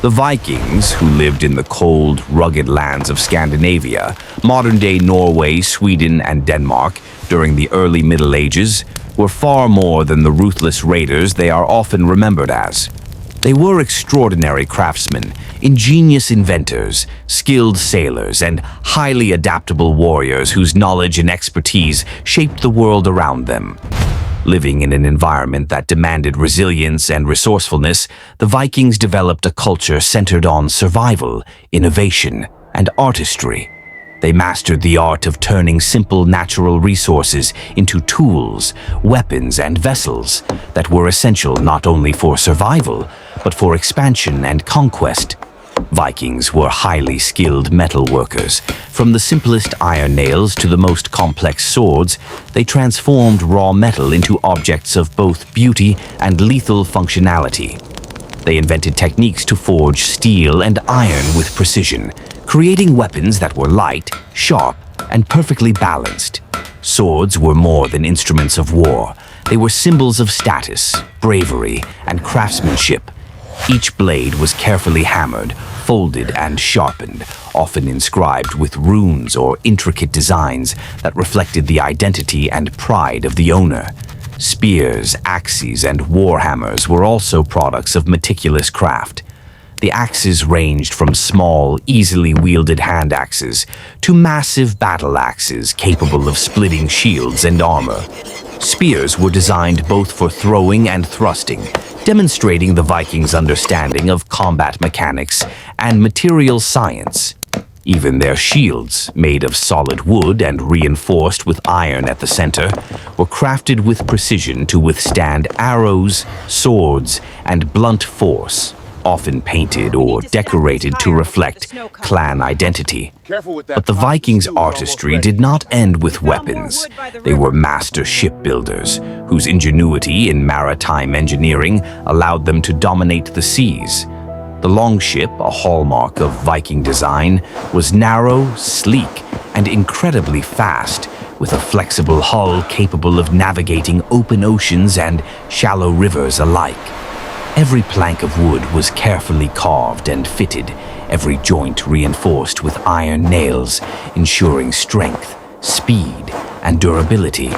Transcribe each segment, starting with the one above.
The Vikings, who lived in the cold, rugged lands of Scandinavia, modern-day Norway, Sweden, and Denmark during the early Middle Ages, were far more than the ruthless raiders they are often remembered as. They were extraordinary craftsmen, ingenious inventors, skilled sailors, and highly adaptable warriors whose knowledge and expertise shaped the world around them. Living in an environment that demanded resilience and resourcefulness, the Vikings developed a culture centered on survival, innovation, and artistry. They mastered the art of turning simple natural resources into tools, weapons, and vessels that were essential not only for survival, but for expansion and conquest. Vikings were highly skilled metal workers. From the simplest iron nails to the most complex swords, they transformed raw metal into objects of both beauty and lethal functionality. They invented techniques to forge steel and iron with precision, creating weapons that were light, sharp, and perfectly balanced. Swords were more than instruments of war. They were symbols of status, bravery, and craftsmanship. Each blade was carefully hammered, folded, and sharpened, often inscribed with runes or intricate designs that reflected the identity and pride of the owner. Spears, axes, and warhammers were also products of meticulous craft. The axes ranged from small, easily wielded hand axes to massive battle axes capable of splitting shields and armor. Spears were designed both for throwing and thrusting, demonstrating the Vikings' understanding of combat mechanics and material science. Even their shields, made of solid wood and reinforced with iron at the center, were crafted with precision to withstand arrows, swords, and blunt force, often painted or decorated to reflect clan identity. But the Vikings' artistry did not end with weapons. They were master shipbuilders, whose ingenuity in maritime engineering allowed them to dominate the seas. The longship, a hallmark of Viking design, was narrow, sleek, and incredibly fast, with a flexible hull capable of navigating open oceans and shallow rivers alike. Every plank of wood was carefully carved and fitted, every joint reinforced with iron nails, ensuring strength, speed, and durability.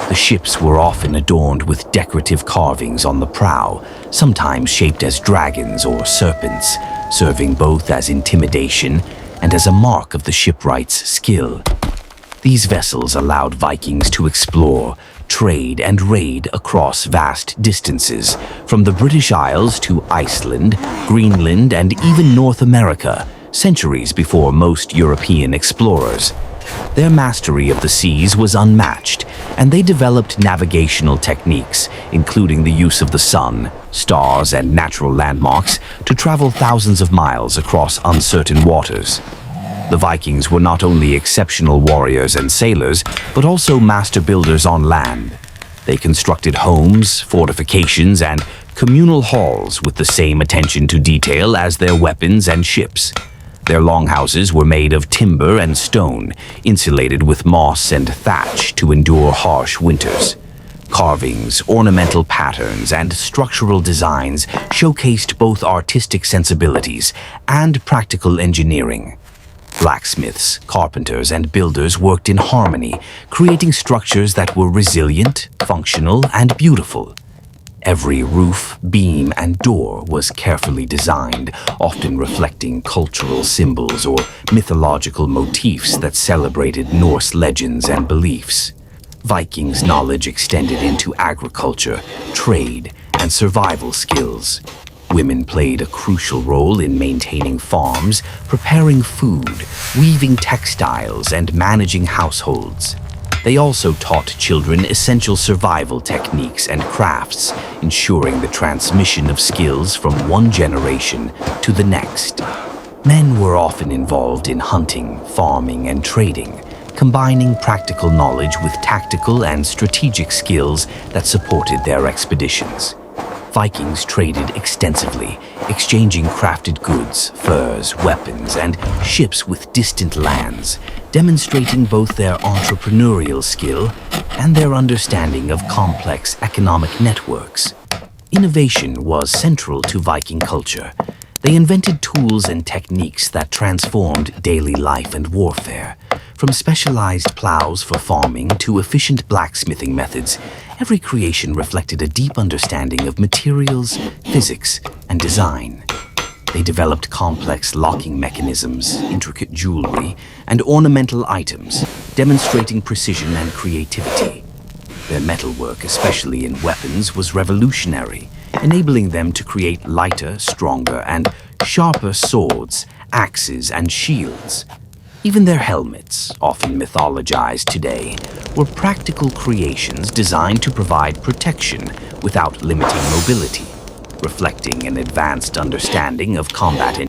The ships were often adorned with decorative carvings on the prow, sometimes shaped as dragons or serpents, serving both as intimidation and as a mark of the shipwright's skill. These vessels allowed Vikings to explore, trade, and raid across vast distances, from the British Isles to Iceland, Greenland, and even North America, centuries before most European explorers. Their mastery of the seas was unmatched, and they developed navigational techniques, including the use of the sun, stars, and natural landmarks, to travel thousands of miles across uncertain waters. The Vikings were not only exceptional warriors and sailors, but also master builders on land. They constructed homes, fortifications, and communal halls with the same attention to detail as their weapons and ships. Their longhouses were made of timber and stone, insulated with moss and thatch to endure harsh winters. Carvings, ornamental patterns, and structural designs showcased both artistic sensibilities and practical engineering. Blacksmiths, carpenters, and builders worked in harmony, creating structures that were resilient, functional, and beautiful. Every roof, beam, and door was carefully designed, often reflecting cultural symbols or mythological motifs that celebrated Norse legends and beliefs. Vikings' knowledge extended into agriculture, trade, and survival skills. Women played a crucial role in maintaining farms, preparing food, weaving textiles, and managing households. They also taught children essential survival techniques and crafts, ensuring the transmission of skills from one generation to the next. Men were often involved in hunting, farming, and trading, combining practical knowledge with tactical and strategic skills that supported their expeditions. Vikings traded extensively, exchanging crafted goods, furs, weapons, and ships with distant lands, demonstrating both their entrepreneurial skill and their understanding of complex economic networks. Innovation was central to Viking culture. They invented tools and techniques that transformed daily life and warfare. From specialized plows for farming to efficient blacksmithing methods, every creation reflected a deep understanding of materials, physics, and design. They developed complex locking mechanisms, intricate jewelry, and ornamental items, demonstrating precision and creativity. Their metalwork, especially in weapons, was revolutionary, enabling them to create lighter, stronger, and sharper swords, axes, and shields. Even their helmets, often mythologized today, were practical creations designed to provide protection without limiting mobility, reflecting an advanced understanding of combat.